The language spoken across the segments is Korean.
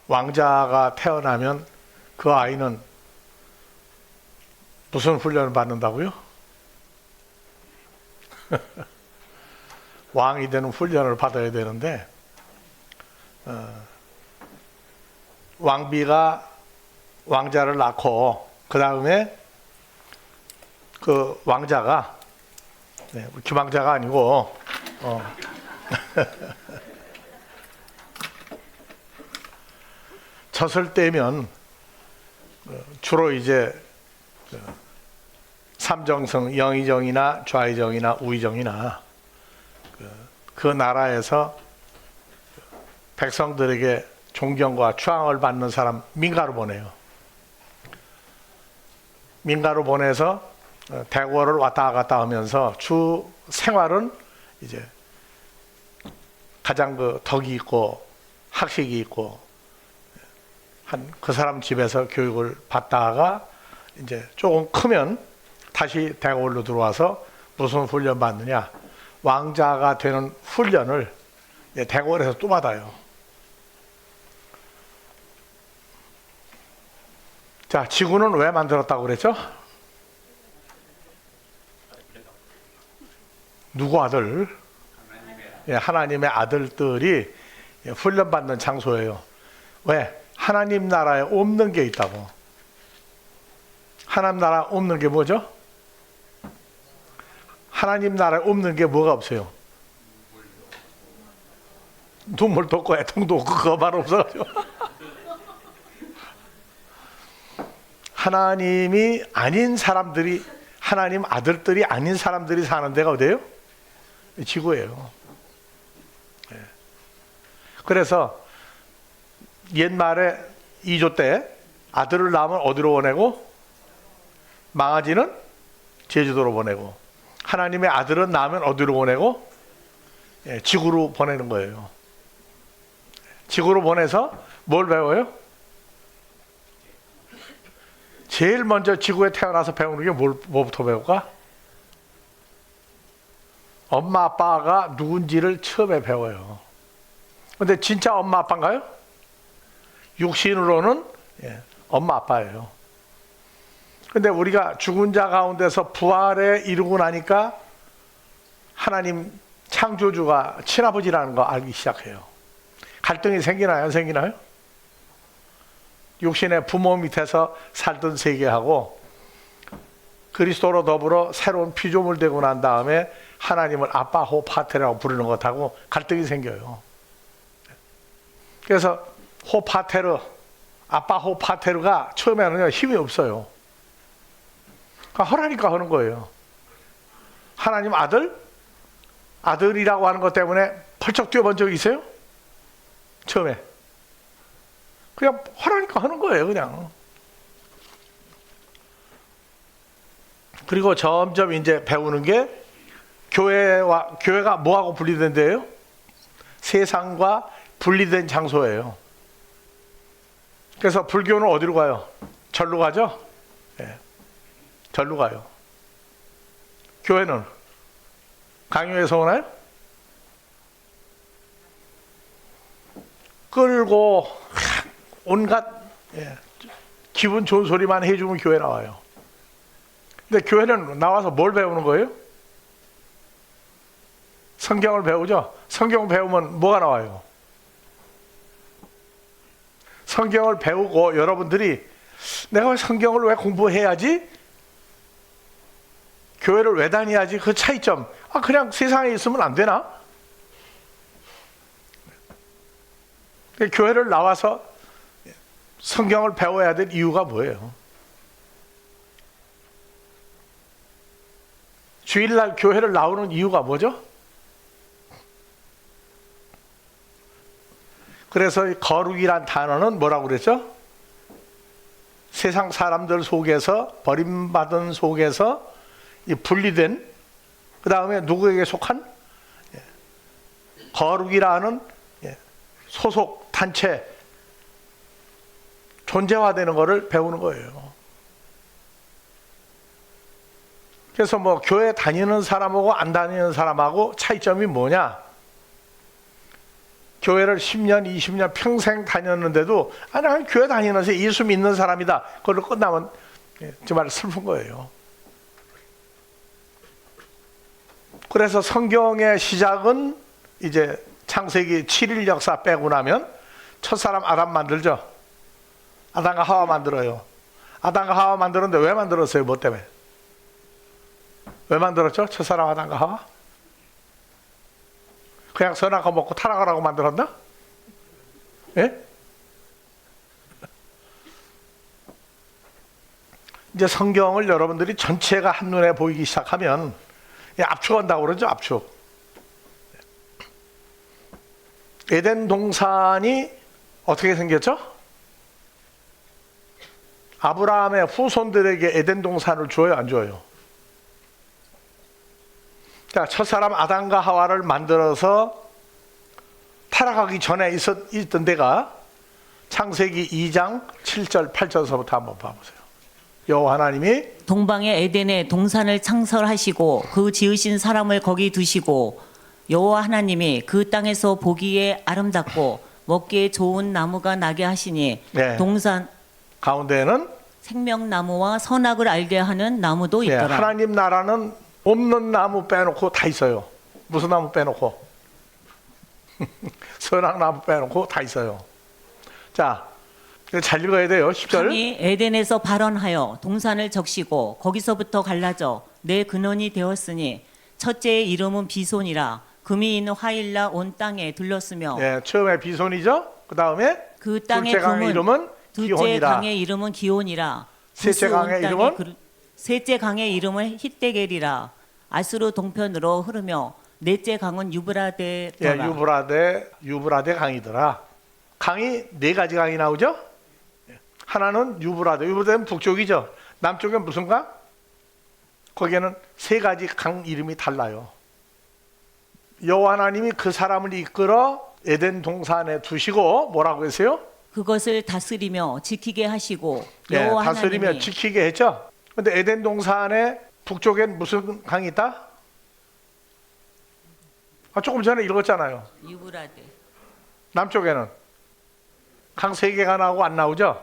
왕자가 태어나면 그 아이는 무슨 훈련을 받는다고요? 왕이 되는 훈련을 받아야 되는데, 왕비가 왕자를 낳고 그 다음에 그 왕자가, 김왕자가 아니고 젖을 떼면 주로 이제 삼정성, 영의정이나 좌의정이나 우의정이나 그 나라에서 백성들에게 존경과 추앙을 받는 사람 민가로 보내요. 민가로 보내서 대궐을 왔다 갔다 하면서 주 생활은 이제 가장 그 덕이 있고 학식이 있고 한 그 사람 집에서 교육을 받다가 이제 조금 크면 다시 대궐로 들어와서 무슨 훈련 받느냐, 왕자가 되는 훈련을 대궐에서 또 받아요. 자, 지구는 왜 만들었다고 그랬죠? 누구 아들? 하나님의 아들들이 훈련받는 장소예요. 왜? 하나님 나라에 없는 게 있다고. 하나님 나라 없는 게 뭐죠? 하나님 나라에 없는 게 뭐가 없어요? 눈물도 없고 애통도 없고 그거만 없어가지고. 하나님이 아닌 사람들이, 하나님 아들들이 아닌 사람들이 사는 데가 어디예요? 지구예요. 그래서 옛말에 2조 때 아들을 낳으면 어디로 보내고, 망아지는 제주도로 보내고, 하나님의 아들은 낳으면 어디로 보내고, 지구로 보내는 거예요. 지구로 보내서 뭘 배워요? 제일 먼저 지구에 태어나서 배우는 게 뭐부터 배울까? 엄마 아빠가 누군지를 처음에 배워요. 근데 진짜 엄마 아빠인가요? 육신으로는 엄마 아빠예요. 근데 우리가 죽은 자 가운데서 부활에 이르고 나니까 하나님 창조주가 친아버지라는 거 알기 시작해요. 갈등이 생기나요? 안 생기나요? 육신의 부모 밑에서 살던 세계하고 그리스도로 더불어 새로운 피조물 되고 난 다음에 하나님을 아빠 호파테르라고 부르는 것하고 갈등이 생겨요. 그래서 호파테르, 아빠 호파테르가 처음에는 힘이 없어요. 하라니까 하는 거예요. 하나님 아들이라고 하는 것 때문에 펄쩍 뛰어본 적이 있어요? 처음에 그냥 하라니까 하는 거예요, 그냥. 그리고 점점 이제 배우는 게 교회가 뭐하고 분리된 데예요? 세상과 분리된 장소예요. 그래서 불교는 어디로 가요? 절로 가죠? 절로 가요. 교회는 강요해서 오나요? 끌고 온갖 기분 좋은 소리만 해주면 교회 나와요. 근데 교회는 나와서 뭘 배우는 거예요? 성경을 배우죠? 성경을 배우면 뭐가 나와요? 성경을 배우고 여러분들이 내가 왜 성경을 왜 공부해야지? 교회를 왜 다녀야지? 그 차이점. 그냥 세상에 있으면 안 되나? 교회를 나와서 성경을 배워야 될 이유가 뭐예요? 주일날 교회를 나오는 이유가 뭐죠? 그래서 거룩이란 단어는 뭐라고 그랬죠? 세상 사람들 속에서, 버림받은 속에서 분리된, 그 다음에 누구에게 속한? 거룩이라는 소속 단체, 존재화되는 것을 배우는 거예요. 그래서 뭐 교회 다니는 사람하고 안 다니는 사람하고 차이점이 뭐냐? 교회를 10년, 20년 평생 다녔는데도 나는 교회 다니면서 예수 믿는 사람이다. 그걸로 끝나면 정말 슬픈 거예요. 그래서 성경의 시작은 이제 창세기 7일 역사 빼고 나면 첫사람 아담 만들죠. 아담과 하와 만들어요. 아담과 하와 만들었는데 왜 만들었어요? 뭐 때문에? 왜 만들었죠? 첫사람 아담과 하와? 그냥 선악과 먹고 타락하라고 만들었나? 예? 이제 성경을 여러분들이 전체가 한눈에 보이기 시작하면 압축한다고 그러죠. 압축. 에덴 동산이 어떻게 생겼죠? 아브라함의 후손들에게 에덴 동산을 줘요, 안 줘요? 자, 첫사람 아담과 하와를 만들어서 타락하기 전에 있던 데가 창세기 2장 7절 8절서부터 한번 봐보세요. 여호와 하나님이 동방의 에덴에 동산을 창설하시고 그 지으신 사람을 거기 두시고 여호와 하나님이 그 땅에서 보기에 아름답고 먹기에 좋은 나무가 나게 하시니 네. 동산 가운데에는 생명나무와 선악을 알게 하는 나무도 있더라. 하나님 나라는 없는 나무 빼놓고 다 있어요. 무슨 나무 빼놓고? 선악나무 빼놓고 다 있어요. 자, 잘 읽어야 돼요. 10절. 하나님이 에덴에서 발원하여 동산을 적시고 거기서부터 갈라져 내 근원이 되었으니 첫째의 이름은 비손이라. 금이 있는 화일라 온 땅에 들렀으며 네, 처음에 비손이죠. 그 다음에 그 땅의 둘째 강의 이름은 둘째 기혼이라. 강의 이름은 기온이라. 셋째 강의 이름은 셋째 강의 이름은 히데겔이라. 아수르 동편으로 흐르며 넷째 강은 유브라데더라. 유브라데 강이더라. 강이 네 가지 강이 나오죠. 하나는 유브라데는 북쪽이죠. 남쪽엔 무슨 강? 거기에는 세 가지 강 이름이 달라요. 여호와 하나님이 그 사람을 이끌어 에덴 동산에 두시고 뭐라고 했어요? 그것을 다스리며 지키게 하시고 네, 여호와 다스리며 하나님이 지키게 했죠. 근데 에덴 동산에 북쪽엔 무슨 강이 있다? 조금 전에 읽었잖아요. 유브라데. 남쪽에는 강 세 개가 나오고 안 나오죠?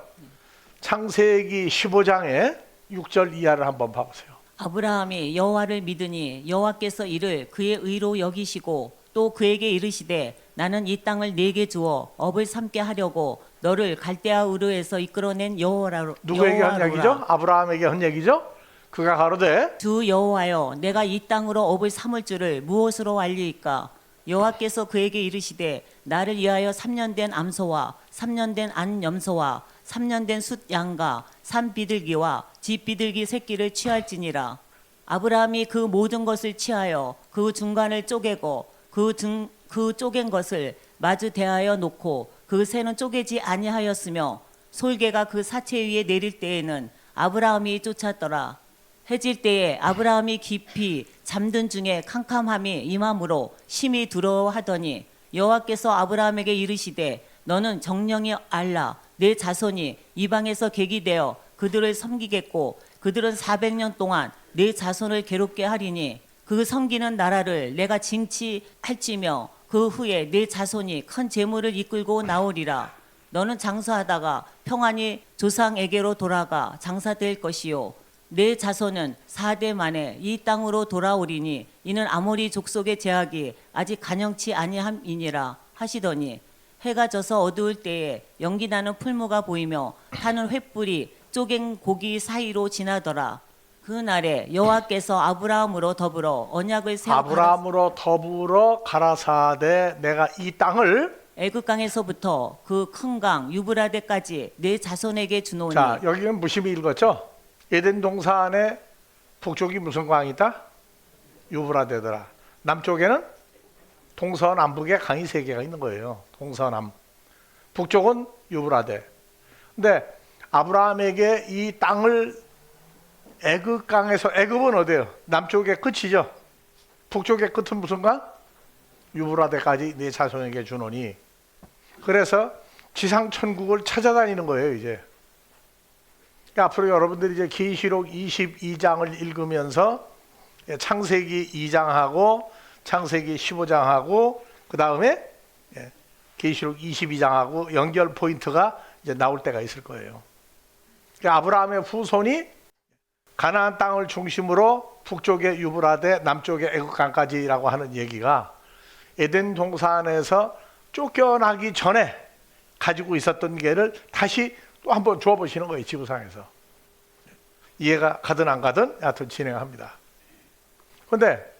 창세기 15장에 6절 이하를 한번 봐보세요. 아브라함이 여호와를 믿으니 여호와께서 이를 그의 의로 여기시고 또 그에게 이르시되 나는 이 땅을 네게 주어 업을 삼게 하려고 너를 갈대아 우르에서 이끌어낸 여호와로. 누구에게 한 얘기죠? 아브라함에게 한 얘기죠? 그가 가로되 주 여호와여 내가 이 땅으로 업을 삼을 줄을 무엇으로 알리이까? 여호와께서 그에게 이르시되 나를 위하여 3년 된 암소와 3년 된 안 염소와 3년 된 숫 양과 산 비둘기와 집 비둘기 새끼를 취할지니라. 아브라함이 그 모든 것을 취하여 그 중간을 쪼개고 그 쪼갠 것을 마주 대하여 놓고 그 새는 쪼개지 아니하였으며 솔개가 그 사체 위에 내릴 때에는 아브라함이 쫓았더라. 해질 때에 아브라함이 깊이 잠든 중에 캄캄함이 임함으로 심히 두려워하더니 여호와께서 아브라함에게 이르시되 너는 정령이 알라 내 자손이 이방에서 객이 되어 그들을 섬기겠고 그들은 400년 동안 내 자손을 괴롭게 하리니 그 섬기는 나라를 내가 징치할지며 그 후에 내 자손이 큰 재물을 이끌고 나오리라. 너는 장사하다가 평안히 조상에게로 돌아가 장사될 것이요 내 자손은 4대 만에 이 땅으로 돌아오리니 이는 아모리 족속의 제약이 아직 간영치 아니함이니라 하시더니 해가 져서 어두울 때에 연기나는 풀무가 보이며 타는 횃불이 쪼갠 고기 사이로 지나더라. 그날에 여호와께서 아브라함으로 더불어 언약을 세워 아브라함으로 더불어 가라사대 내가 이 땅을 애굽강에서부터 그 큰 강 유브라데까지 내 자손에게 주노니. 자, 여기는 무심히 읽었죠? 에덴 동산에 북쪽이 무슨 강이 있다? 유브라데더라. 남쪽에는 동서남북에 강이 세 개가 있는 거예요. 동서남. 북쪽은 유브라데. 근데 아브라함에게 이 땅을 애굽강에서, 애굽은 어디예요? 남쪽의 끝이죠. 북쪽의 끝은 무슨 강? 유브라데까지 네 자손에게 주노니. 그래서 지상천국을 찾아다니는 거예요, 이제. 앞으로 여러분들이 이제 계시록 22장을 읽으면서 창세기 2장하고 창세기 15장하고 그 다음에 계시록 22장하고 연결 포인트가 이제 나올 때가 있을 거예요. 그러니까 아브라함의 후손이 가나안 땅을 중심으로 북쪽의 유브라데, 남쪽의 애국강까지라고 하는 얘기가 에덴 동산에서 쫓겨나기 전에 가지고 있었던 게를 다시 또 한번 주어보시는 거예요. 지구상에서. 이해가 가든 안 가든 여하튼 진행합니다. 그런데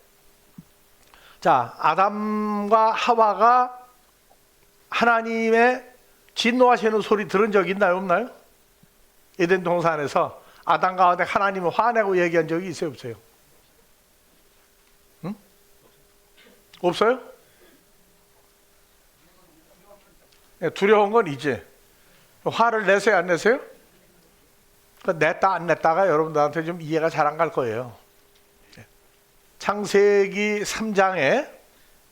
자, 아담과 하와가 하나님의 진노하시는 소리 들은 적 있나요? 없나요? 에덴 동산에서 아담 가운데 하나님을 화내고 얘기한 적이 있어요? 없어요? 응? 없어요? 네, 두려운 건 있지. 화를 내세요? 안 내세요? 냈다 안 냈다가 여러분들한테 좀 이해가 잘 안 갈 거예요. 창세기 3장에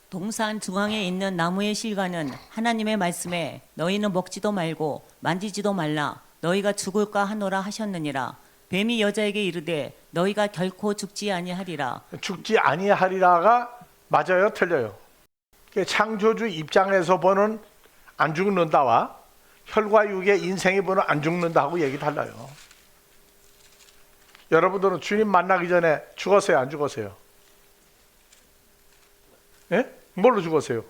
동산 중앙에 있는 나무의 실과는 하나님의 말씀에 너희는 먹지도 말고 만지지도 말라 너희가 죽을까 하노라 하셨느니라. 뱀이 여자에게 이르되 너희가 결코 죽지 아니하리라. 죽지 아니하리라가 맞아요? 틀려요? 창조주 입장에서 보는 안 죽는다와 혈과 육의 인생이 보는 안 죽는다하고 얘기 달라요. 여러분들은 주님 만나기 전에 죽었어요? 안 죽었어요? 예? 뭘로 죽었어요?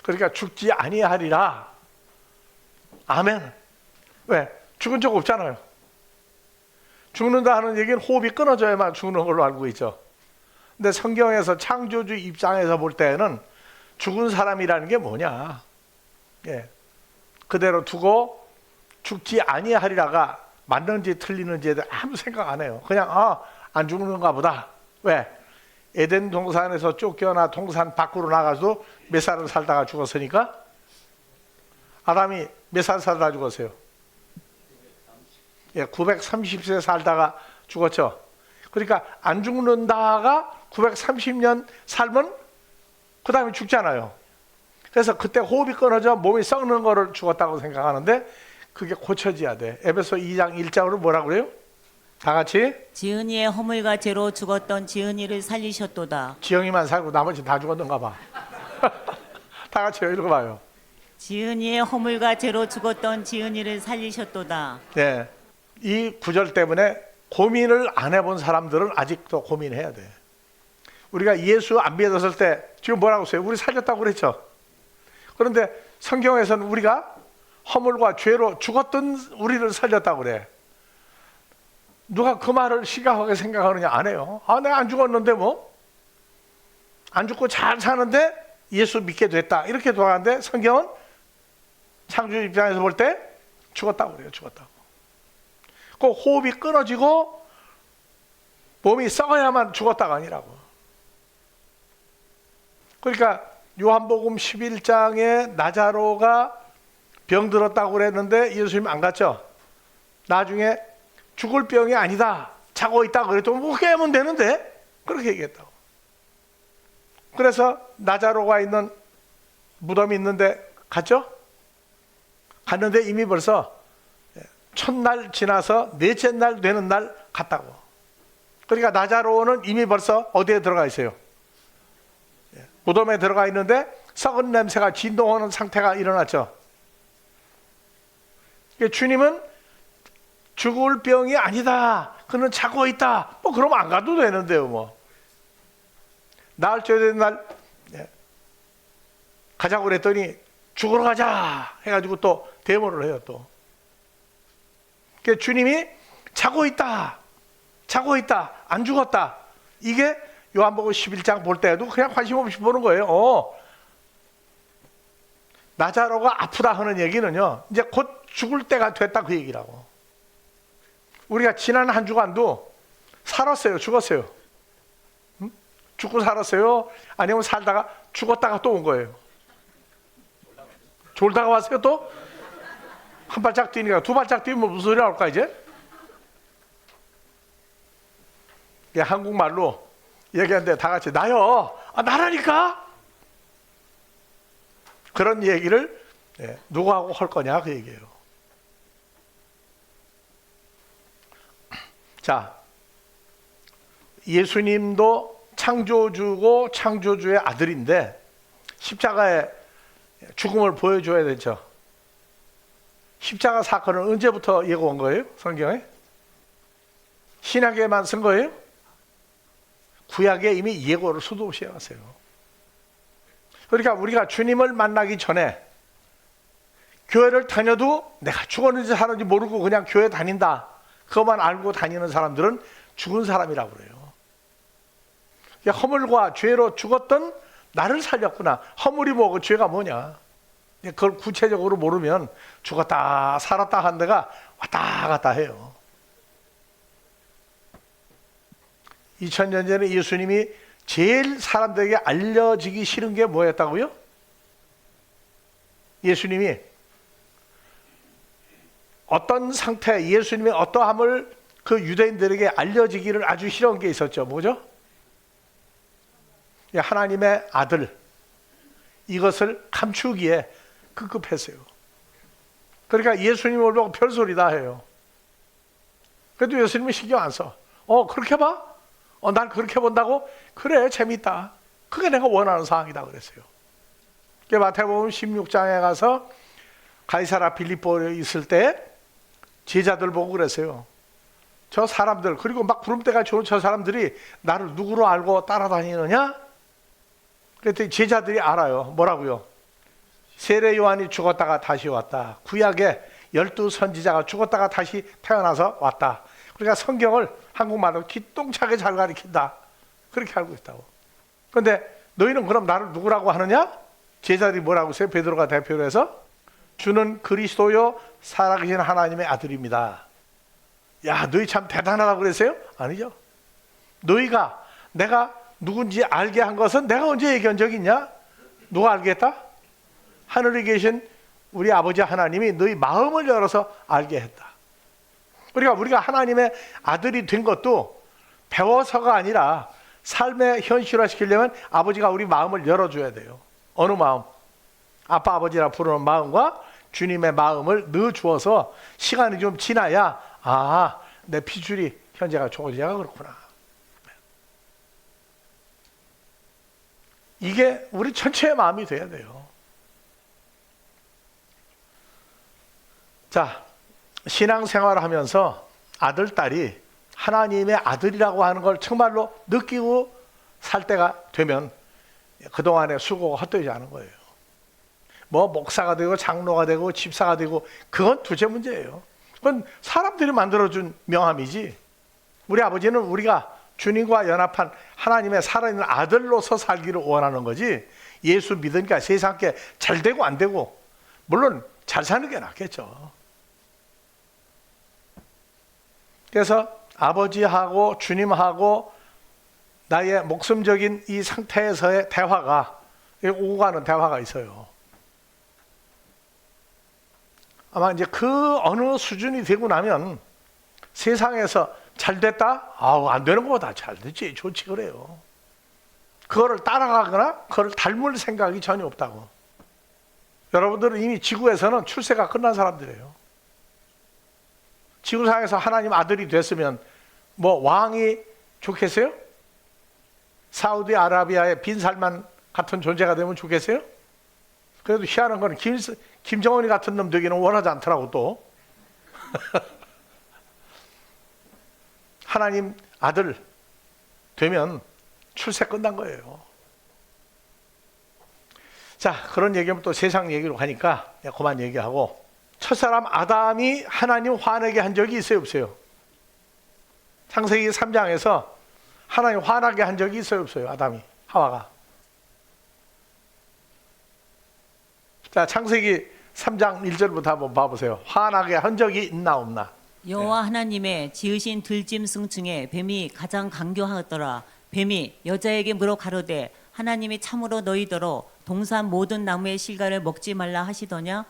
그러니까 죽지 아니하리라. 아멘. 왜? 죽은 적 없잖아요. 죽는다 하는 얘기는 호흡이 끊어져야만 죽는 걸로 알고 있죠. 근데 성경에서 창조주 입장에서 볼 때는 죽은 사람이라는 게 뭐냐? 예. 그대로 두고 죽지 아니하리라가 맞는지 틀리는지에 대해 아무 생각 안 해요. 그냥 안 죽는가 보다. 왜? 에덴 동산에서 쫓겨나 동산 밖으로 나가서 몇 살을 살다가 죽었으니까. 아담이 몇 살 살다 죽었어요? 예, 930세 살다가 죽었죠. 그러니까 안 죽는다가 930년 살면 그 다음에 죽잖아요. 그래서 그때 호흡이 끊어져 몸이 썩는 거를 죽었다고 생각하는데 그게 고쳐져야 돼. 에베소 2장 1장으로 뭐라고 그래요? 다 같이 지은이의 허물과 죄로 죽었던 지은이를 살리셨도다. 지영이만 살고 나머지 다 죽었는가 봐. 다 같이 읽어봐요. 지은이의 허물과 죄로 죽었던 지은이를 살리셨도다. 네, 이 구절 때문에 고민을 안 해본 사람들은 아직도 고민해야 돼. 우리가 예수 안 믿었을 때 지금 뭐라고 써요? 우리 살렸다고 그랬죠. 그런데 성경에서는 우리가 허물과 죄로 죽었던 우리를 살렸다고 그래. 누가 그 말을 심각하게 생각하느냐? 안 해요. 내가 안 죽었는데 뭐? 안 죽고 잘 사는데 예수 믿게 됐다. 이렇게 돌아가는데 성경은 창조 입장에서 볼 때 죽었다고 그래요. 죽었다고. 그 호흡이 끊어지고 몸이 썩어야만 죽었다가 아니라고. 그러니까 요한복음 11장에 나자로가 병들었다고 그랬는데 예수님 안 갔죠. 나중에 죽을 병이 아니다. 자고 있다고 그랬더니 뭐 깨면 되는데? 그렇게 얘기했다고. 그래서 나자로가 있는 무덤이 있는데 갔죠? 갔는데 이미 벌써 첫날 지나서 넷째 날 되는 날 갔다고. 그러니까 나자로는 이미 벌써 어디에 들어가 있어요? 무덤에 들어가 있는데 썩은 냄새가 진동하는 상태가 일어났죠. 주님은 죽을 병이 아니다. 그는 자고 있다. 뭐 그러면 안 가도 되는데요, 뭐. 나흘째 된 날 가자고 그랬더니 죽으러 가자 해가지고 또 데모를 해요, 또. 주님이 자고 있다. 자고 있다. 안 죽었다. 이게 요한복음 11장 볼 때에도 그냥 관심 없이 보는 거예요. 나자로가 아프다 하는 얘기는요, 이제 곧 죽을 때가 됐다 그 얘기라고. 우리가 지난 한 주간도 살았어요, 죽었어요? 응? 죽고 살았어요? 아니면 살다가 죽었다가 또 온 거예요? 졸다가 왔어요 또? 한 발짝 뛰니까 두 발짝 뛰면 무슨 소리 나올까 이제? 한국말로 얘기하는데 다 같이 나요. 나라니까? 그런 얘기를 누구하고 할 거냐 그 얘기예요. 자, 예수님도 창조주고 창조주의 아들인데 십자가의 죽음을 보여줘야 되죠. 십자가 사건은 언제부터 예고한 거예요? 성경에? 신약에만 쓴 거예요? 구약에 이미 예고를 수도 없이 해왔어요. 그러니까 우리가 주님을 만나기 전에 교회를 다녀도 내가 죽었는지 살았는지 모르고 그냥 교회 다닌다, 그것만 알고 다니는 사람들은 죽은 사람이라고 그래요. 허물과 죄로 죽었던 나를 살렸구나. 허물이 뭐고 죄가 뭐냐, 그걸 구체적으로 모르면 죽었다 살았다 한 데가 왔다 갔다 해요. 2000년 전에 예수님이 제일 사람들에게 알려지기 싫은 게 뭐였다고요? 예수님이 어떤 상태, 예수님의 어떠함을 그 유대인들에게 알려지기를 아주 싫어한 게 있었죠. 뭐죠? 하나님의 아들, 이것을 감추기에 급급했어요. 그러니까 예수님을 보고 별소리다 해요. 그래도 예수님은 신경 안 써. 그렇게 봐? 난 그렇게 본다고? 그래, 재밌다. 그게 내가 원하는 상황이다 그랬어요. 마태복음 16장에 가서 가이사랴 빌립보에 있을 때 제자들 보고 그랬어요. 저 사람들, 그리고 막 구름대가 좋은 저 사람들이 나를 누구로 알고 따라다니느냐? 그랬더니 제자들이 알아요. 뭐라고요? 세례 요한이 죽었다가 다시 왔다. 구약에 12 선지자가 죽었다가 다시 태어나서 왔다. 그러니까 성경을 한국말로 기똥차게 잘 가르친다, 그렇게 알고 있다고. 그런데 너희는 그럼 나를 누구라고 하느냐? 제자들이 뭐라고 했어요? 베드로가 대표로 해서 주는 그리스도요 살아계신 하나님의 아들입니다. 야, 너희 참 대단하다고 그랬어요? 아니죠. 너희가 내가 누군지 알게 한 것은 내가 언제 얘기한 적이 있냐? 누가 알게 했다? 하늘에 계신 우리 아버지 하나님이 너희 마음을 열어서 알게 했다. 그러니까 우리가 하나님의 아들이 된 것도 배워서가 아니라 삶의 현실화 시키려면 아버지가 우리 마음을 열어줘야 돼요. 어느 마음? 아빠 아버지라 부르는 마음과 주님의 마음을 넣어주어서 시간이 좀 지나야 내 피줄이 현재가 좋아지가 그렇구나. 이게 우리 전체의 마음이 돼야 돼요. 자, 신앙생활을 하면서 아들, 딸이 하나님의 아들이라고 하는 걸 정말로 느끼고 살 때가 되면 그동안의 수고가 헛되지 않은 거예요. 뭐 목사가 되고 장로가 되고 집사가 되고 그건 둘째 문제예요. 그건 사람들이 만들어준 명함이지, 우리 아버지는 우리가 주님과 연합한 하나님의 살아있는 아들로서 살기를 원하는 거지, 예수 믿으니까 세상께 잘 되고 안 되고, 물론 잘 사는 게 낫겠죠. 그래서 아버지하고 주님하고 나의 목숨적인 이 상태에서의 대화가, 오고 가는 대화가 있어요. 아마 이제 그 어느 수준이 되고 나면 세상에서 잘 됐다? 안 되는 것보다 잘 됐지, 좋지, 그래요. 그거를 따라가거나 그거를 닮을 생각이 전혀 없다고. 여러분들은 이미 지구에서는 출세가 끝난 사람들이에요. 지구상에서 하나님 아들이 됐으면 뭐 왕이 좋겠어요? 사우디아라비아의 빈살만 같은 존재가 되면 좋겠어요? 그래도 희한한 건 김정은이 같은 놈 되기는 원하지 않더라고 또. 하나님 아들 되면 출세 끝난 거예요. 자, 그런 얘기하면 또 세상 얘기로 가니까 그만 얘기하고, 첫사람 아담이 하나님 화내게 한 적이 있어요, 없어요? 창세기 3장에서 하나님 화나게 한 적이 있어요, 없어요? 아담이, 하와가. 자, 창세기 3장 1절부터 한번 봐보세요. 화나게 한 적이 있나 없나? 여호와 하나님의 지으신 들짐승 중에 뱀이 가장 강교하더라. 뱀이 여자에게 물어 가로되 하나님이 참으로 너희더러 동산 모든 나무의 실과를 먹지 말라 하시더냐?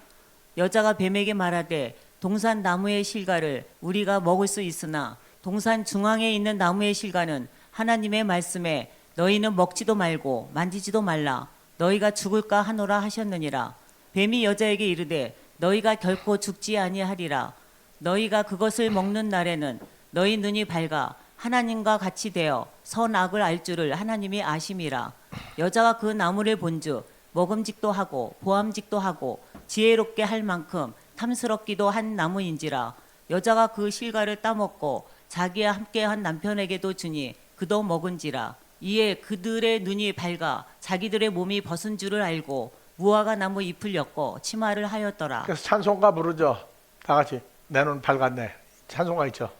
여자가 뱀에게 말하되 동산 나무의 실과를 우리가 먹을 수 있으나 동산 중앙에 있는 나무의 실과는 하나님의 말씀에 너희는 먹지도 말고 만지지도 말라, 너희가 죽을까 하노라 하셨느니라. 뱀이 여자에게 이르되 너희가 결코 죽지 아니하리라. 너희가 그것을 먹는 날에는 너희 눈이 밝아 하나님과 같이 되어 선악을 알 줄을 하나님이 아심이라. 여자가 그 나무를 본즉 먹음직도 하고 보암직도 하고 지혜롭게 할 만큼 탐스럽기도 한 나무인지라. 여자가 그 실과를 따먹고 자기와 함께한 남편에게도 주니 그도 먹은지라. 이에 그들의 눈이 밝아 자기들의 몸이 벗은 줄을 알고 무화과 나무 잎을 엮고 치마를 하였더라. 그래서 찬송가 부르죠. 다 같이 내 눈 밝았네. 찬송가 있죠.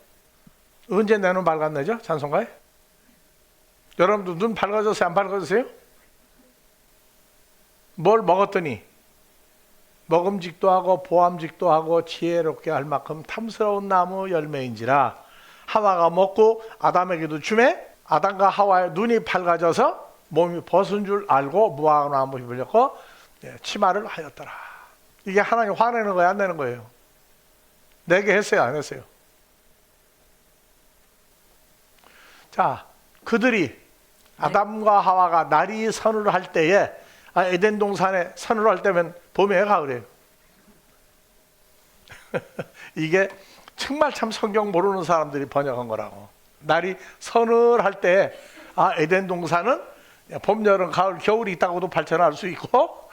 언제 내 눈 밝았네죠? 찬송가에? 여러분도 눈 밝아졌어요? 안 밝아졌어요? 뭘 먹었더니 먹음직도 하고 보암직도 하고 지혜롭게 할 만큼 탐스러운 나무 열매인지라. 하와가 먹고 아담에게도 주매 아담과 하와의 눈이 밝아져서 몸이 벗은 줄 알고 무화과 나무 잎을 엮고 치마를 하였더라. 이게 하나님 화내는 거예요? 안 내는 거예요? 내게 했어요? 안 했어요? 자, 그들이 아담과 하와가 날이 선을 할 때에 에덴 동산에 선을 할 때면 봄이에요, 가을이에요? 이게 정말 참 성경 모르는 사람들이 번역한 거라고. 날이 선을 할 때 에덴 동산은 봄, 여름, 가을, 겨울이 있다고도 발전할 수 있고,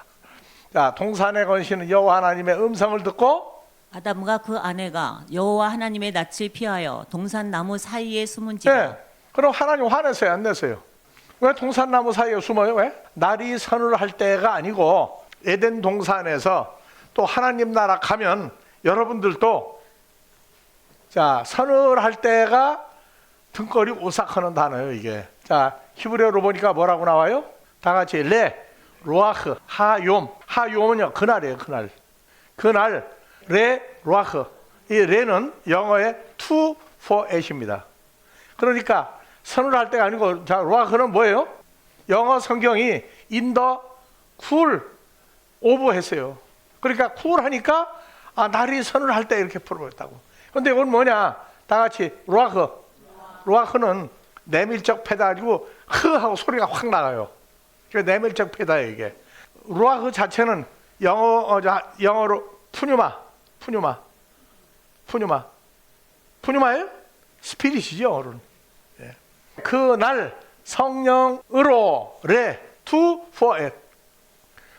자, 동산에 건시는 여호와 하나님의 음성을 듣고 아담과 그 아내가 여호와 하나님의 낯을 피하여 동산 나무 사이에 숨은지라. 그럼 하나님 화냈어요? 안 냈어요? 왜 동산나무 사이에 숨어요? 왜? 날이 선을 할 때가 아니고 에덴 동산에서 또 하나님 나라 가면 여러분들도 자, 선을 할 때가 등골이 오싹하는 단어예요, 이게. 자, 히브리어로 보니까 뭐라고 나와요? 다 같이 레, 로아흐, 하욤. 하욤은요, 그날이에요, 그날. 그날 레, 로아흐. 이 레는 영어의 to for at입니다. 그러니까 선을 할 때가 아니고, 자, 로아흐는 뭐예요? 영어 성경이 in the cool of 했어요. 그러니까 cool 하니까 날이 선을 할 때 이렇게 풀어버렸다고. 근데 이건 뭐냐? 다 같이 로아흐. 로아흐는 내밀적 패다리고 흐 하고 소리가 확 나가요. 그러니까 내밀적 패다예요, 이게. 로아흐 자체는 영어로 푸뉴마예요? 스피릿이죠, 영어로는. 그날 성령으로 to for it.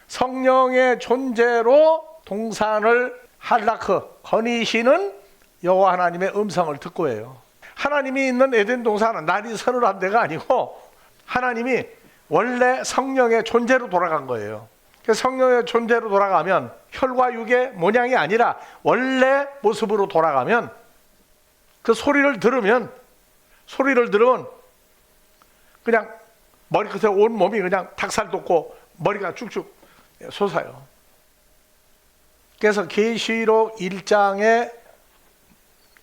성령의 존재로 동산을 할라크 거니시는 여호와 하나님의 음성을 듣고 해요. 하나님이 있는 에덴 동산은 날이 선을 한 데가 아니고 하나님이 원래 성령의 존재로 돌아간 거예요. 그래서 성령의 존재로 돌아가면 혈과 육의 모양이 아니라 원래 모습으로 돌아가면 그 소리를 들으면 그냥 머리끝에 온 몸이 그냥 닭살 돋고 머리가 쭉쭉 솟아요. 그래서 계시록 1장의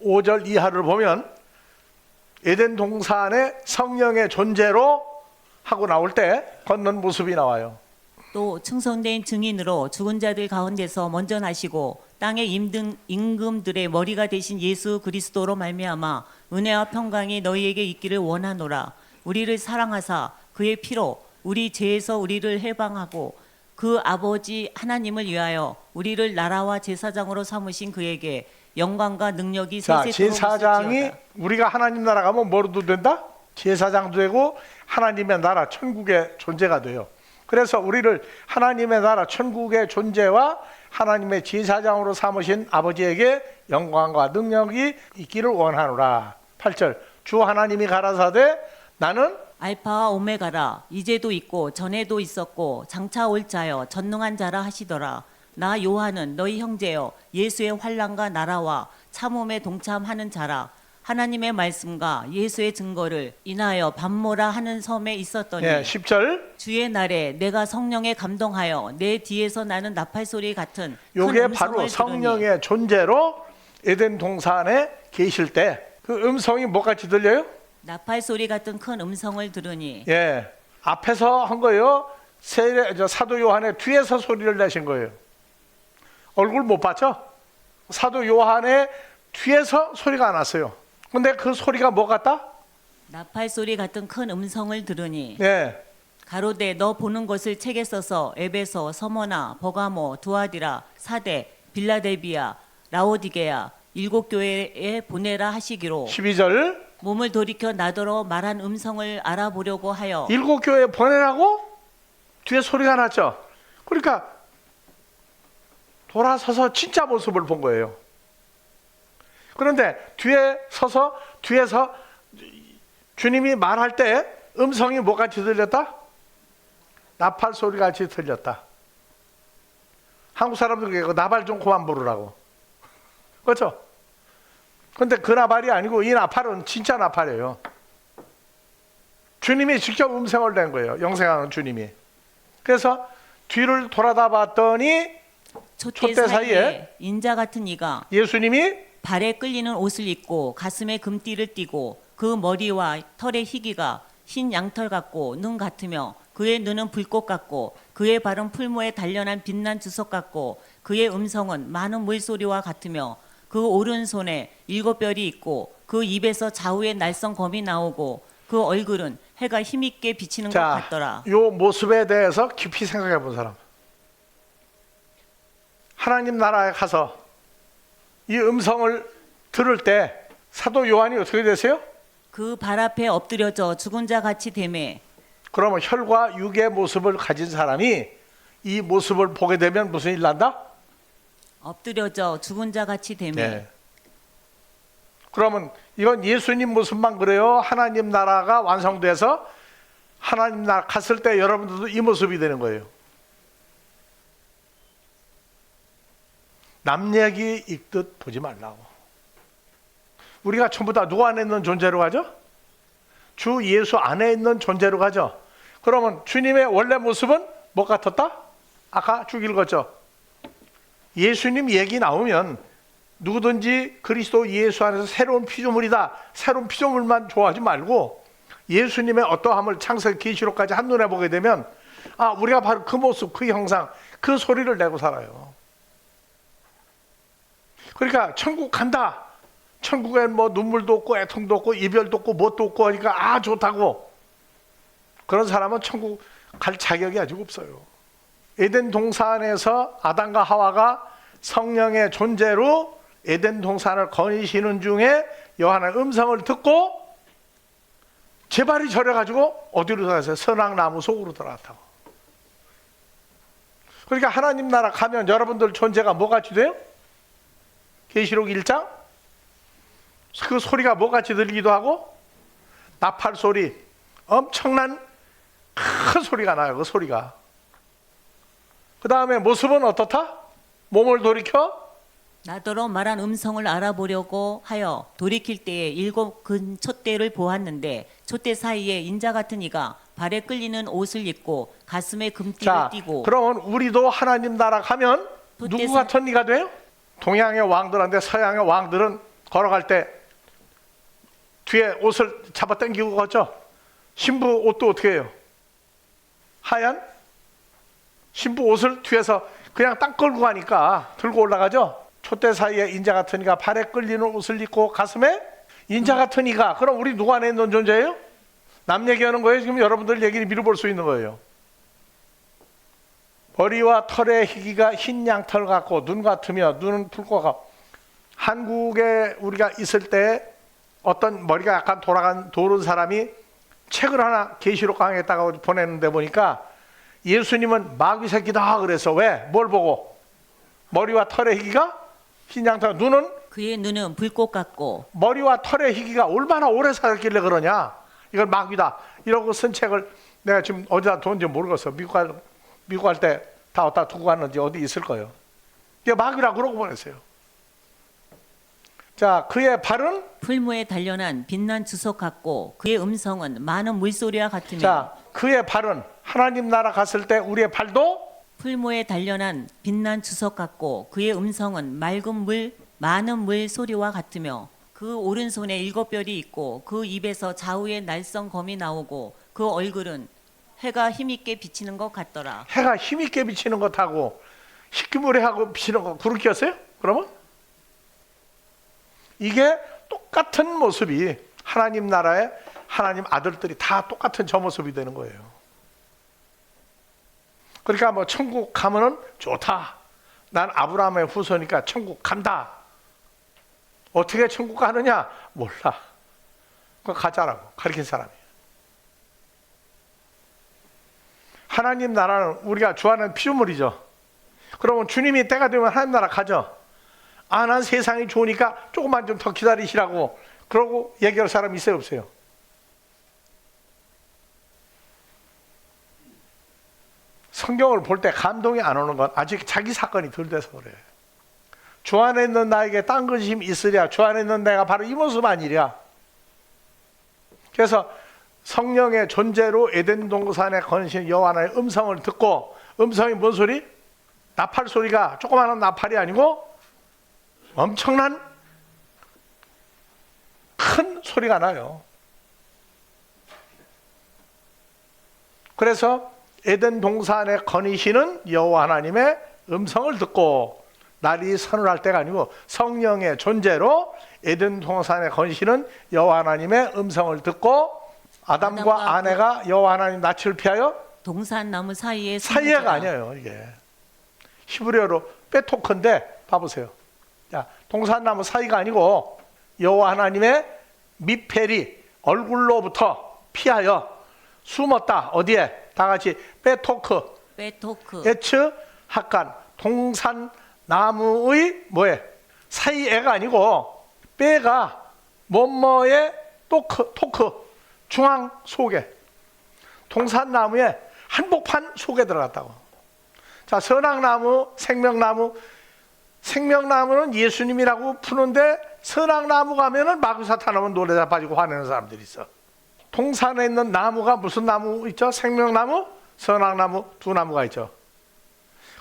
5절 이하를 보면 에덴 동산의 성령의 존재로 하고 나올 때 걷는 모습이 나와요. 또 충성된 증인으로 죽은 자들 가운데서 먼저 나시고 땅의 임금들의 머리가 되신 예수 그리스도로 말미암아 은혜와 평강이 너희에게 있기를 원하노라. 우리를 사랑하사 그의 피로 우리 죄에서 우리를 해방하고 그 아버지 하나님을 위하여 우리를 나라와 제사장으로 삼으신 그에게 영광과 능력이 세세토록 제사장이 있을지어다. 우리가 하나님 나라 가면 뭐로도 된다? 제사장도 되고 하나님의 나라 천국의 존재가 돼요. 그래서 우리를 하나님의 나라 천국의 존재와 하나님의 제사장으로 삼으신 아버지에게 영광과 능력이 있기를 원하노라. 8절 주 하나님이 가라사대 나는 알파와 오메가라. 이제도 있고 전에도 있었고 장차 올 자여 전능한 자라 하시더라. 나 요한은 너희 형제여 예수의 환난과 나라와 참음에 동참하는 자라. 하나님의 말씀과 예수의 증거를 인하여 밤모라 하는 섬에 있었더니 10절 주의 날에 내가 성령에 감동하여 내 뒤에서 나는 나팔 소리 같은 큰 요게 음성을 바로 들으니 성령의 존재로 에덴 동산에 계실 때 그 음성이 뭐같이 들려요? 나팔 소리 같은 큰 음성을 들으니 앞에서 한 거예요. 사도 요한의 뒤에서 소리를 내신 거예요. 얼굴 못 봤죠? 사도 요한의 뒤에서 소리가 났어요. 근데 그 소리가 뭐 같다? 나팔 소리 같은 큰 음성을 들으니 예. 가로되 너 보는 것을 책에 써서 에베소, 서머나, 버가모, 두아디라, 사대, 빌라델비아, 라오디게아 7 교회에 보내라 하시기로 12절 몸을 돌이켜 나더러 말한 음성을 알아보려고 하여 일곱 교회 보내라고 뒤에 소리가 났죠. 그러니까 돌아서서 진짜 모습을 본 거예요. 그런데 뒤에서 주님이 말할 때 음성이 뭐같이 들렸다? 나팔 소리 같이 들렸다. 한국 사람들 그게 나팔 좀 그만 부르라고. 그렇죠? 근데 그 나팔이 아니고 이 나팔은 진짜 나팔이에요. 주님이 직접 음성을 낸 거예요. 영생하는 주님이. 그래서 뒤를 돌아다 봤더니 촛대 촛대 사이에 사이에 인자 같은 이가 예수님이 발에 끌리는 옷을 입고 가슴에 금띠를 띠고 그 머리와 털의 희기가 흰 양털 같고 눈 같으며 그의 눈은 불꽃 같고 그의 발은 풀무에 단련한 빛난 주석 같고 그의 음성은 많은 물소리와 같으며 그 오른손에 7별이 있고 그 입에서 좌우의 날성 검이 나오고 그 얼굴은 해가 힘있게 비치는 것 같더라. 요 모습에 대해서 깊이 생각해 본 사람. 하나님 나라에 가서 이 음성을 들을 때 사도 요한이 어떻게 되세요? 그 발 앞에 엎드려져 죽은 자 같이 되매 그러면 혈과 육의 모습을 가진 사람이 이 모습을 보게 되면 무슨 일 난다? 엎드려져 죽은 자 같이 되매 네. 그러면 이건 예수님 모습만 그래요? 하나님 나라가 완성돼서 하나님 나라 갔을 때 여러분들도 이 모습이 되는 거예요. 남 얘기 읽듯 보지 말라고. 우리가 전부 다 누구 안에 있는 존재로 가죠? 주 예수 안에 있는 존재로 가죠. 그러면 주님의 원래 모습은 뭐 같았다? 아까 쭉 읽었죠. 예수님 얘기 나오면 누구든지 그리스도 예수 안에서 새로운 피조물이다. 새로운 피조물만 좋아하지 말고 예수님의 어떠함을 창세기 계시록까지 한눈에 보게 되면 아, 우리가 바로 그 모습, 그 형상, 그 소리를 내고 살아요. 그러니까 천국 간다. 천국엔 뭐 눈물도 없고 애통도 없고 이별도 없고 뭣도 없고 하니까 아 좋다고. 그런 사람은 천국 갈 자격이 아직 없어요. 에덴 동산에서 아담과 하와가 성령의 존재로 에덴 동산을 거니시는 중에 여호와의 음성을 듣고 제 발이 저려가지고 어디로 들어갔어요? 선악나무 속으로 들어갔다고. 그러니까 하나님 나라 가면 여러분들 존재가 뭐같이 돼요? 계시록 1장 그 소리가 뭐같이 들리기도 하고 나팔 소리 엄청난 큰 소리가 나요. 그 소리가. 그 다음에 모습은 어떻다? 몸을 돌이켜 나더러 말한 음성을 알아보려고 하여 돌이킬 때에 7 큰 촛대를 보았는데 촛대 사이에 인자 같은 이가 발에 끌리는 옷을 입고 가슴에 금띠를 띠고 그러면 우리도 하나님 나라 가면 촛대 누구 같은 이가 돼요? 동양의 왕들한테 서양의 왕들은 걸어갈 때 뒤에 옷을 잡아 당기고 가죠. 신부 옷도 어떻게 해요? 하얀 신부 옷을 뒤에서 그냥 딱 걸고 가니까 들고 올라가죠. 촛대 사이에 인자 같은 이가 발에 끌리는 옷을 입고 가슴에 인자 같은 이가 그럼 우리 누구 안에 있는 존재예요? 남 얘기하는 거예요? 지금 여러분들 얘기를 미뤄볼 수 있는 거예요. 머리와 털의 희기가 흰 양털 같고 눈 같으며 눈은 불꽃 같고 한국에 우리가 있을 때 어떤 머리가 약간 도른 사람이 책을 하나 계시록 강의했다가 보냈는데 보니까 예수님은 마귀 새끼다 그래서 왜? 뭘 보고? 머리와 털의 희기가 흰 양털 눈은 그의 눈은 불꽃 같고 머리와 털의 희기가 얼마나 오래 살았길래 그러냐 이건 마귀다 이러고 쓴 책을 내가 지금 어디다 뒀는지 모르겠어. 미국 갈 때 다 어디다 두고 갔는지 어디 있을 거예요. 이게 마귀라고 그러고 보냈어요. 자, 그의 발은 풀무에 단련한 빛난 주석 같고 그의 음성은 많은 물소리와 같으며 자, 그의 발은 하나님 나라 갔을 때 우리의 발도 풀무에 단련한 빛난 주석 같고 그의 음성은 맑은 물 많은 물 소리와 같으며 그 오른손에 7별이 있고 그 입에서 좌우의 날성 검이 나오고 그 얼굴은 해가 힘있게 비치는 것 같더라. 해가 힘있게 비치는 것하고 희귀물에 하고 비치는 거 구르기였어요? 그러면 이게 똑같은 모습이 하나님 나라의 하나님 아들들이 다 똑같은 저 모습이 되는 거예요. 그러니까 뭐 천국 가면은 좋다. 난 아브라함의 후손이니까 천국 간다. 어떻게 천국 가느냐? 몰라. 그 가짜라고 가르친 사람이에요. 하나님 나라는 우리가 좋아하는 피조물이죠. 그러면 주님이 때가 되면 하나님 나라 가죠. 아, 난 세상이 좋으니까 조금만 좀 더 기다리시라고 그러고 얘기할 사람 있어요, 없어요? 성경을 볼 때 감동이 안 오는 건 아직 자기 사건이 덜 돼서 그래. 주 안에 있는 나에게 딴 것이 있으랴. 주 안에 있는 내가 바로 이 모습 아니랴. 그래서 성령의 존재로 에덴 동산에 거니신 여호와 하나님의 음성을 듣고, 음성이 뭔 소리? 나팔 소리가 조그마한 나팔이 아니고 엄청난 큰 소리가 나요. 그래서 에덴 동산에 거니시는 여호와 하나님의 음성을 듣고, 날이 서늘할 때가 아니고 성령의 존재로 에덴 동산에 거니시는 여호와 하나님의 음성을 듣고, 아담과 아내가 여호와 하나님 낯을 피하여 동산 나무 사이에 사이에가 아니에요. 이게 히브리어로 베토크인데 봐보세요. 자, 동산나무 사이가 아니고 여호와 하나님의 미페리 얼굴로부터 피하여 숨었다. 어디에? 다 같이 베토크 에츠 학간 동산나무의 뭐에? 사이에가 아니고 빼가 뭐뭐의 토크 중앙 속에, 동산나무의 한복판 속에 들어갔다고. 자, 선악나무, 생명나무는 예수님이라고 푸는데 선악나무 가면은 마귀사탄하면 노래자 빠지고 화내는 사람들이 있어. 동산에 있는 나무가 무슨 나무 있죠? 생명나무, 선악나무 두 나무가 있죠.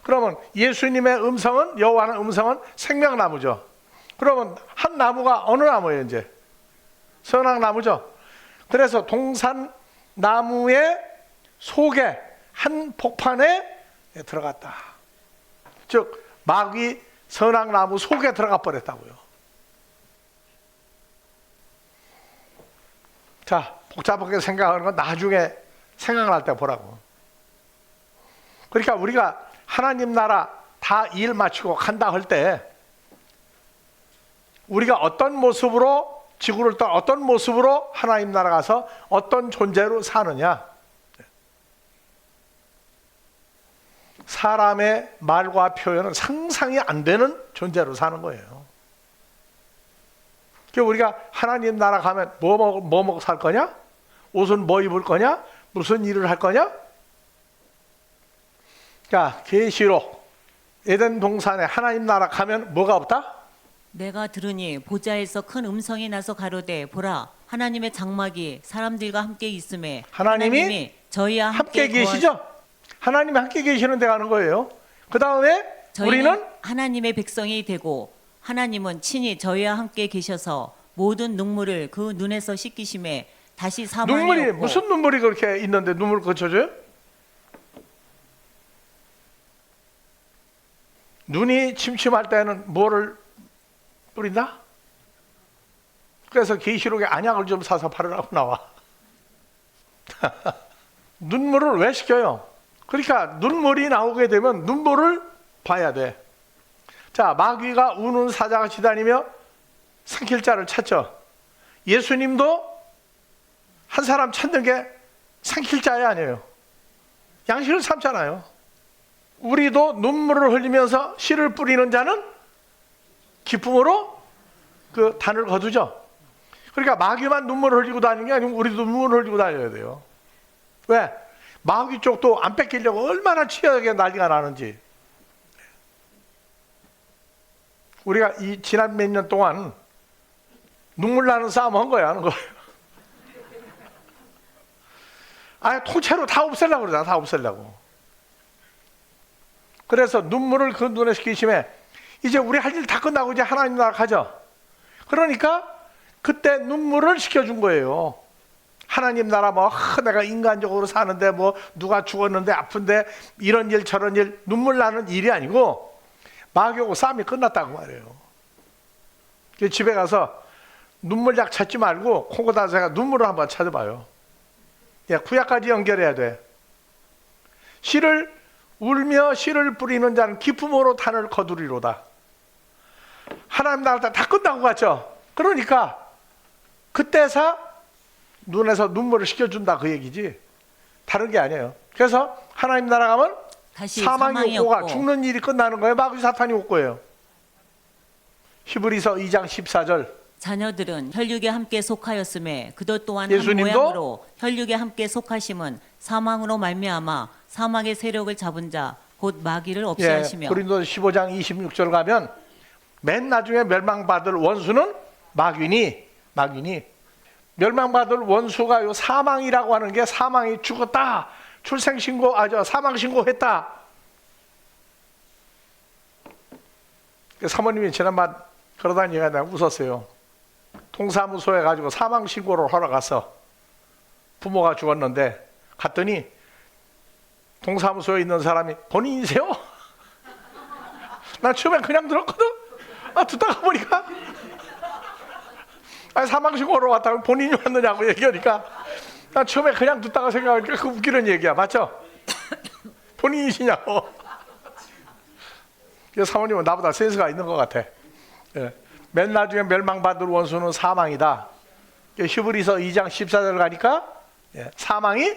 그러면 예수님의 음성은, 여호와의 음성은 생명나무죠. 그러면 한 나무가 어느 나무예요? 이제 선악나무죠. 그래서 동산나무의 속에 한 폭판에 들어갔다. 즉 마귀 선악나무 속에 들어가 버렸다고요. 자, 복잡하게 생각하는 건 나중에 생각날 때 보라고. 그러니까 우리가 하나님 나라 다 일 마치고 간다 할 때 우리가 어떤 모습으로 지구를 떠나 어떤 모습으로 하나님 나라 가서 어떤 존재로 사느냐. 사람의 말과 표현은 상상이 안 되는 존재로 사는 거예요. 그러니까 우리가 하나님 나라 가면 뭐 먹고 살 거냐? 옷은 뭐 입을 거냐? 무슨 일을 할 거냐? 자, 계시록 에덴 동산에 하나님 나라 가면 뭐가 없다? 내가 들으니 보좌에서 큰 음성이 나서 가로되 보라 하나님의 장막이 사람들과 함께 있음에 하나님이 저희와 함께 계시죠? 하나님이 함께 계시는 데 가는 거예요. 그 다음에 우리는 하나님의 백성이 되고 하나님은 친히 저희와 함께 계셔서 모든 눈물을 그 눈에서 씻기심에 다시 사망이 눈물이 없고. 무슨 눈물이 그렇게 있는데 눈물 그쳐줘요? 눈이 침침할 때는 뭐를 뿌린다? 그래서 계시록에 안약을 좀 사서 바르라고 나와. 눈물을 왜 시켜요? 그러니까 눈물이 나오게 되면 눈물을 봐야 돼. 자, 마귀가 우는 사자같이 다니며 삼킬 자를 찾죠. 예수님도 한 사람 찾는 게 삼킬 자야 아니에요. 양식을 삼잖아요. 우리도 눈물을 흘리면서 씨를 뿌리는 자는 기쁨으로 그 단을 거두죠. 그러니까 마귀만 눈물을 흘리고 다니는 게 아니고 우리도 눈물을 흘리고 다녀야 돼요. 왜? 마귀 쪽도 안 뺏기려고 얼마나 치열하게 난리가 나는지. 우리가 이 지난 몇 년 동안 눈물 나는 싸움 한 거야, 하는 거예요. 아예 통째로 다 없애려고 그러잖아, 다 없애려고. 그래서 눈물을 그 눈에 시키심에 이제 우리 할 일 다 끝나고 이제 하나님 나라 가죠. 그러니까 그때 눈물을 시켜준 거예요. 하나님 나라 뭐 내가 인간적으로 사는데 뭐 누가 죽었는데 아픈데 이런 일 저런 일 눈물 나는 일이 아니고 마귀하고 싸움이 끝났다고 말이에요. 집에 가서 눈물약 찾지 말고 콩고다가 눈물을 한번 찾아봐요. 구약까지 연결해야 돼. 씨를 울며 씨를 뿌리는 자는 기쁨으로 단을 거두리로다. 하나님 나라 다 끝나고 갔죠. 그러니까 그때서 눈에서 눈물을 식혀준다 그 얘기지 다른 게 아니에요. 그래서 하나님 나라 가면 다시 사망이 없고가 없고 죽는 일이 끝나는 거예요. 마귀 사탄이 올 거예요. 히브리서 2장 14절 자녀들은 혈육에 함께 속하였음에 그것 또한 예수님도? 한 모양으로 혈육에 함께 속하심은 사망으로 말미암아 사망의 세력을 잡은 자 곧 마귀를 없이 하시며 고린도서 15장 26절 가면 맨 나중에 멸망받을 원수는 마귀니 멸망받을 원수가 요 사망이라고 하는 게 사망이 죽었다 출생신고 사망신고했다. 사모님이 지난번 그러다니 얘기가 내가 웃었어요. 동사무소에 가지고 사망신고를 하러 갔어. 부모가 죽었는데 갔더니 동사무소에 있는 사람이 본인이세요? 난 처음에 그냥 들었거든. 듣다가 보니까 사망신고로 왔다고 본인이 왔느냐고 얘기하니까 난 처음에 그냥 듣다가 생각하니까 그 웃기는 얘기야. 맞죠? 본인이시냐고. 사모님은 나보다 센스가 있는 것 같아. 맨 나중에 멸망받을 원수는 사망이다. 히브리서 2장 14절 가니까 사망이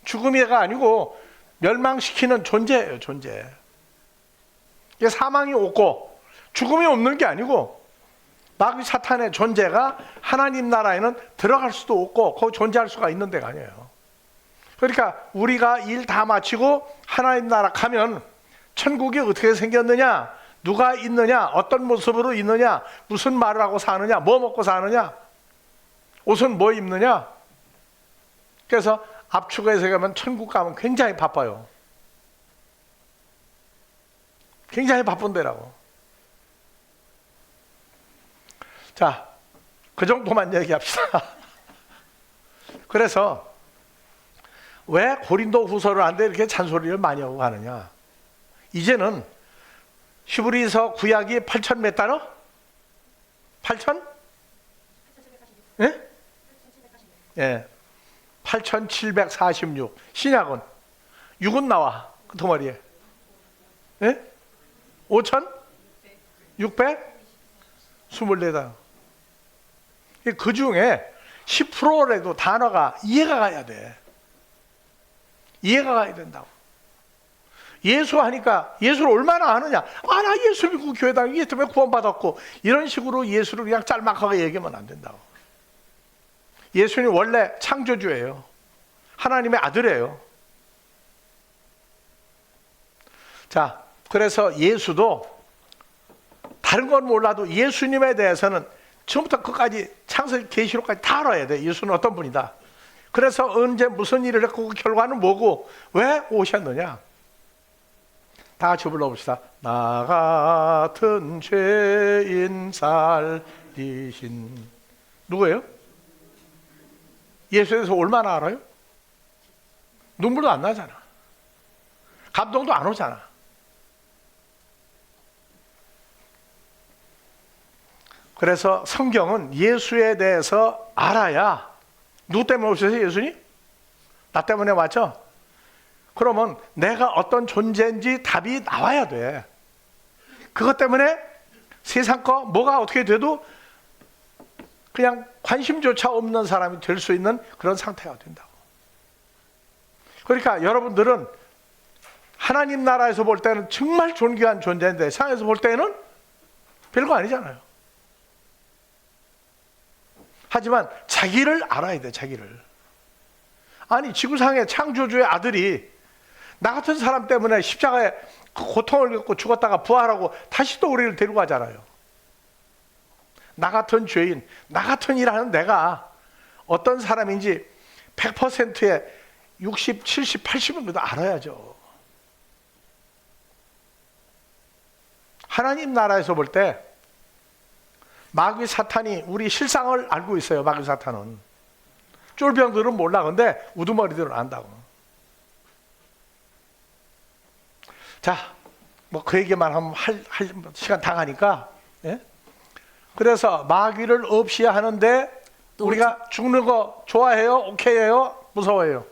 죽음이가 아니고 멸망시키는 존재예요. 존재. 사망이 없고 죽음이 없는 게 아니고 마귀 사탄의 존재가 하나님 나라에는 들어갈 수도 없고 거기 존재할 수가 있는 데가 아니에요. 그러니까 우리가 일 다 마치고 하나님 나라 가면 천국이 어떻게 생겼느냐, 누가 있느냐, 어떤 모습으로 있느냐, 무슨 말을 하고 사느냐, 뭐 먹고 사느냐, 옷은 뭐 입느냐. 그래서 압축해서 가면 천국 가면 굉장히 바빠요. 굉장히 바쁜 데라고. 자, 그 정도만 얘기합시다. 그래서 왜 고린도 후서를 하는데 이렇게 잔소리를 많이 하고 가느냐. 이제는 히브리서 구약이 8,000 몇 단어? 8,000? 예? 예. 8,746. 신약은 6은 나와. 그 덩어리에. 예? 5,624단. 그 중에 10%라도 단어가 이해가 가야 돼. 이해가 가야 된다고. 예수 하니까 예수를 얼마나 아느냐. 나 예수 믿고 교회 다니고 예수 때문에 구원받았고 이런 식으로 예수를 그냥 짤막하게 얘기하면 안 된다고. 예수님 원래 창조주예요. 하나님의 아들이에요. 자, 그래서 예수도 다른 건 몰라도 예수님에 대해서는 처음부터 끝까지 창세기 계시록까지 다 알아야 돼. 예수는 어떤 분이다. 그래서 언제 무슨 일을 했고 그 결과는 뭐고 왜 오셨느냐. 다 같이 불러봅시다. 나 같은 죄인 살리신. 누구예요? 예수에 대해서 얼마나 알아요? 눈물도 안 나잖아. 감동도 안 오잖아. 그래서 성경은 예수에 대해서 알아야. 누구 때문에 오셨어요? 예수님? 나 때문에 왔죠? 그러면 내가 어떤 존재인지 답이 나와야 돼. 그것 때문에 세상 거 뭐가 어떻게 돼도 그냥 관심조차 없는 사람이 될 수 있는 그런 상태가 된다고. 그러니까 여러분들은 하나님 나라에서 볼 때는 정말 존귀한 존재인데 세상에서 볼 때는 별거 아니잖아요. 하지만 자기를 알아야 돼. 자기를. 아니 지구상의 창조주의 아들이 나 같은 사람 때문에 십자가에 고통을 겪고 죽었다가 부활하고 다시 또 우리를 데리고 가잖아요. 나 같은 죄인, 나 같은 일하는 내가 어떤 사람인지 100%의 60, 70, 80은 그래도 알아야죠. 하나님 나라에서 볼 때 마귀 사탄이 우리 실상을 알고 있어요. 마귀 사탄은. 쫄병들은 몰라. 근데 우두머리들은 안다고. 자, 뭐 그 얘기만 하면 할 시간 다 가니까. 예? 그래서 마귀를 없이 하는데 우리가 죽는 거 좋아해요? 오케이해요? 무서워해요?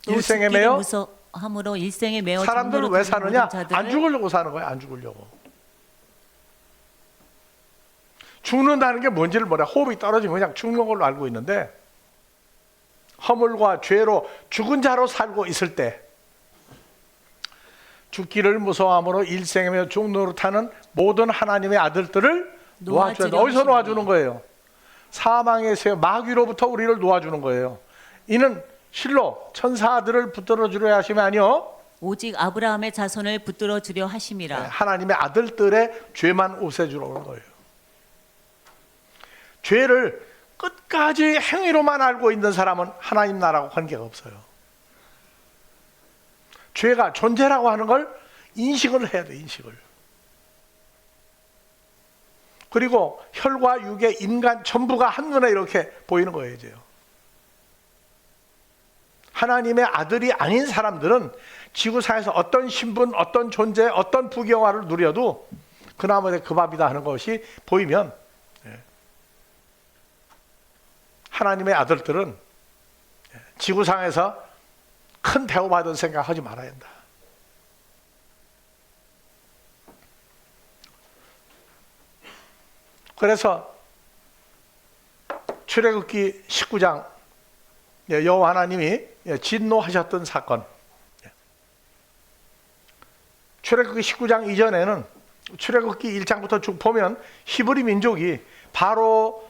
일생에 매여? 무서함으로 일생에 매여. 사람들은 왜 사느냐? 안 죽으려고 사는 거예요. 안 죽으려고. 죽는다는 게 뭔지를 몰라. 호흡이 떨어지면 그냥 죽는 걸로 알고 있는데 허물과 죄로 죽은 자로 살고 있을 때 죽기를 무서워함으로 일생이며 죽노릇하는 모든 하나님의 아들들을 놓아주는, 어디서 놓아주는 거예요? 사망에서 마귀로부터 우리를 놓아주는 거예요. 이는 실로 천사들을 붙들어 주려 하심이 아니요 오직 아브라함의 자손을 붙들어 주려 하심이라. 하나님의 아들들의 죄만 없애주러 오는 거예요. 죄를 끝까지 행위로만 알고 있는 사람은 하나님 나라하고 관계가 없어요. 죄가 존재라고 하는 걸 인식을 해야 돼, 인식을. 그리고 혈과 육의 인간 전부가 한눈에 이렇게 보이는 거예요, 이제요. 하나님의 아들이 아닌 사람들은 지구상에서 어떤 신분, 어떤 존재, 어떤 부경화를 누려도 그나마도 그 밥이다 하는 것이 보이면 하나님의 아들들은 지구상에서 큰 대우받은 생각하지 말아야 한다. 그래서 출애굽기 19장 여호와 하나님이 진노하셨던 사건, 출애굽기 19장 이전에는 출애굽기 1장부터 쭉 보면 히브리 민족이 바로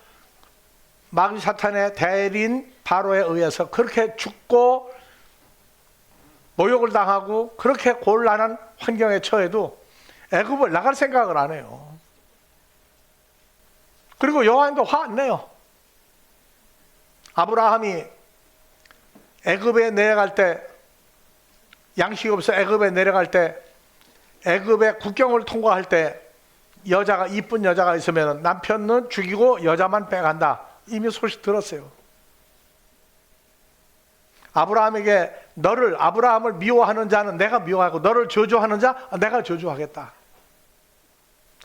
마귀 사탄의 대리인 바로에 의해서 그렇게 죽고 모욕을 당하고 그렇게 곤란한 환경에 처해도 애굽을 나갈 생각을 안 해요. 그리고 여호와도 화 안 내요. 아브라함이 애굽에 내려갈 때, 양식이 없어 애굽에 내려갈 때, 애굽의 국경을 통과할 때 여자가, 이쁜 여자가 있으면 남편은 죽이고 여자만 빼간다. 이미 소식 들었어요. 아브라함에게 아브라함을 미워하는 자는 내가 미워하고 너를 저주하는 자 내가 저주하겠다.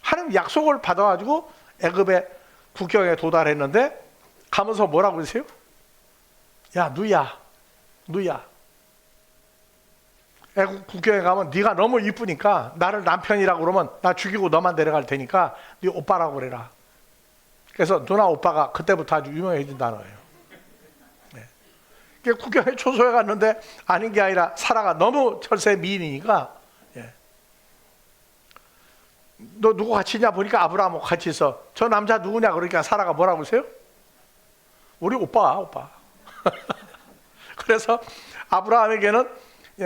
하나님 약속을 받아가지고 애굽의 국경에 도달했는데 가면서 뭐라고 그러세요? 야, 누야. 애국 국경에 가면 네가 너무 이쁘니까 나를 남편이라고 그러면 나 죽이고 너만 데려갈 테니까 네 오빠라고 그래라. 그래서 누나 오빠가 그때부터 아주 유명해진 단어예요. 네. 국경에 초소해 갔는데 아닌 게 아니라 사라가 너무 철새 미인이니까 너 누구 같이 있냐 보니까 아브라함하고 같이 있어. 저 남자 누구냐 그러니까 사라가 뭐라고 그러세요? 우리 오빠. 그래서 아브라함에게는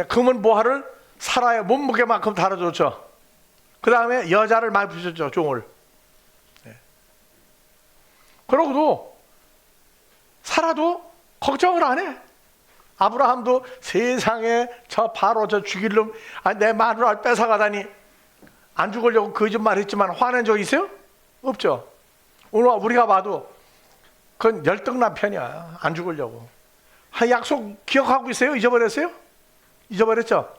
금은 보화를 사라의 몸무게만큼 달아줬죠. 그 다음에 여자를 많이 부셨죠, 종을. 그러고도 사라도 걱정을 안 해. 아브라함도 세상에 저 바로 저 죽일 놈, 내 마누라를 뺏어가다니 안 죽으려고 거짓말했지만 화낸 적 있어요? 없죠. 오늘 우리가 봐도 그건 열등난 편이야. 안 죽으려고. 약속 기억하고 있어요? 잊어버렸어요? 잊어버렸죠?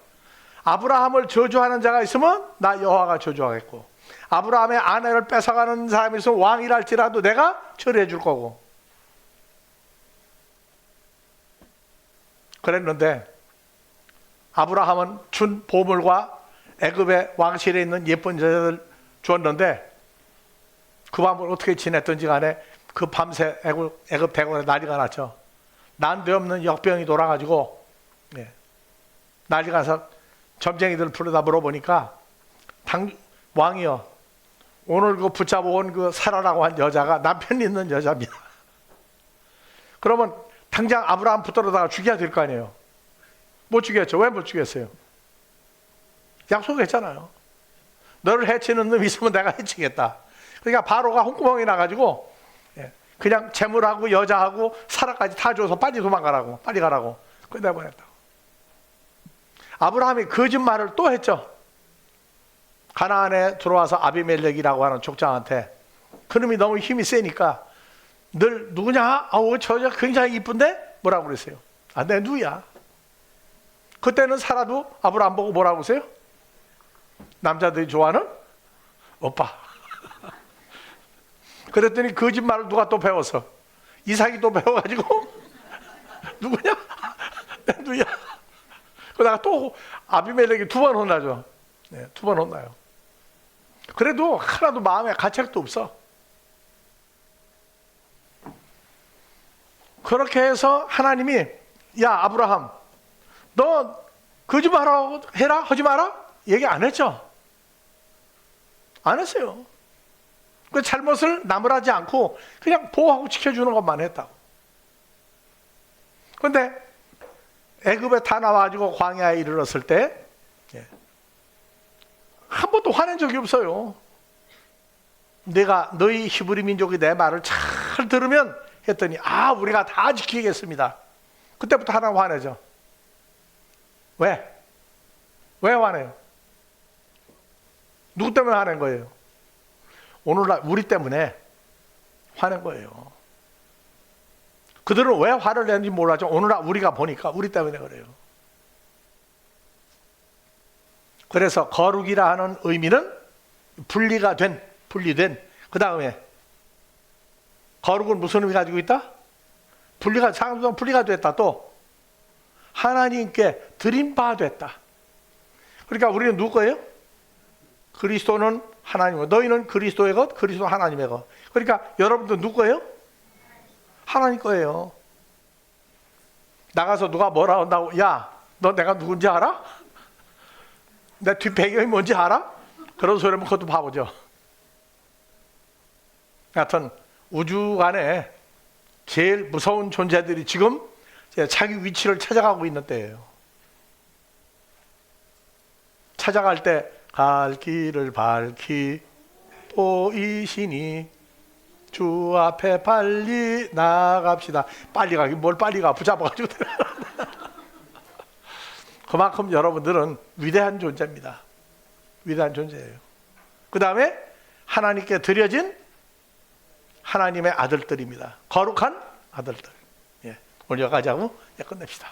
아브라함을 저주하는 자가 있으면 나 여호와가 저주하겠고, 아브라함의 아내를 뺏어가는 사람이 있으면 왕이랄지라도 내가 처리해 줄 거고. 그랬는데 아브라함은 준 보물과 애굽의 왕실에 있는 예쁜 여자들 주었는데 그 밤을 어떻게 지냈던지 간에 그 밤새 애굽 대궐에 난리가 났죠. 난데없는 역병이 돌아가지고 난리가 나서 점쟁이들 불러다 물어보니까 왕이요, 오늘 그 붙잡아 온 그 사라라고 한 여자가 남편 있는 여자입니다. 그러면 당장 아브라함 붙들어다가 죽여야 될 거 아니에요. 못 죽였죠. 왜 못 죽였어요? 약속했잖아요. 너를 해치는 놈이 있으면 내가 해치겠다. 그러니까 바로가 홍구멍이 나가지고 그냥 재물하고 여자하고 사라까지 다 줘서 빨리 도망가라고, 빨리 가라고 끝내버렸다고. 아브라함이 거짓말을 또 했죠. 가나안에 들어와서 아비멜렉이라고 하는 족장한테 그놈이 너무 힘이 세니까 늘 누구냐? 저 여자 굉장히 이쁜데? 뭐라고 그랬어요? 내 누야. 그때는 사라도 아브라함 보고 뭐라고 그러세요? 남자들이 좋아하는 오빠. 그랬더니 거짓말을 누가 또 배웠어? 이삭이 또 배워가지고 누구냐? 내 누야. 그러다가 또 아비멜렉이 2번 혼나죠. 2번 혼나요. 그래도 하나도 마음에 가책도 없어. 그렇게 해서 하나님이 야 아브라함 너 거짓말하고 해라 하지 마라 얘기 안 했죠. 안 했어요. 그 잘못을 나무라지 않고 그냥 보호하고 지켜주는 것만 했다고. 그런데 애굽에 다 나와가지고 광야에 이르렀을 때 한 번도 화낸 적이 없어요. 내가 너희 히브리 민족이 내 말을 잘 들으면 했더니 아 우리가 다 지키겠습니다. 그때부터 하나님 화내죠. 왜? 왜 화내요? 누구 때문에 화낸 거예요? 오늘날 우리 때문에 화낸 거예요. 그들은 왜 화를 내는지 몰라죠. 오늘날 우리가 보니까 우리 때문에 그래요. 그래서 거룩이라 하는 의미는 분리된. 그 다음에 거룩은 무슨 의미 가지고 있다? 분리가 됐다. 또 하나님께 드린 바 됐다. 그러니까 우리는 누구 거예요? 그리스도는 하나님의 것, 너희는 그리스도의 것, 그리스도 하나님의 것. 그러니까 여러분도 누구 거예요? 하나님 거예요. 나가서 누가 뭐라 한다고 야 너 내가 누군지 알아? 내 뒷배경이 뭔지 알아? 그런 소리면 그것도 바보죠. 하여튼 우주 안에 제일 무서운 존재들이 지금 자기 위치를 찾아가고 있는 때예요. 찾아갈 때 갈 길을 밝히 보이시니 주 앞에 빨리 나갑시다. 빨리 가기 뭘 빨리 가 붙잡아가지고 그만큼 여러분들은 위대한 존재입니다. 위대한 존재예요. 그 다음에 하나님께 드려진 하나님의 아들들입니다. 거룩한 아들들. 오늘 여기까지 하고 끝냅시다.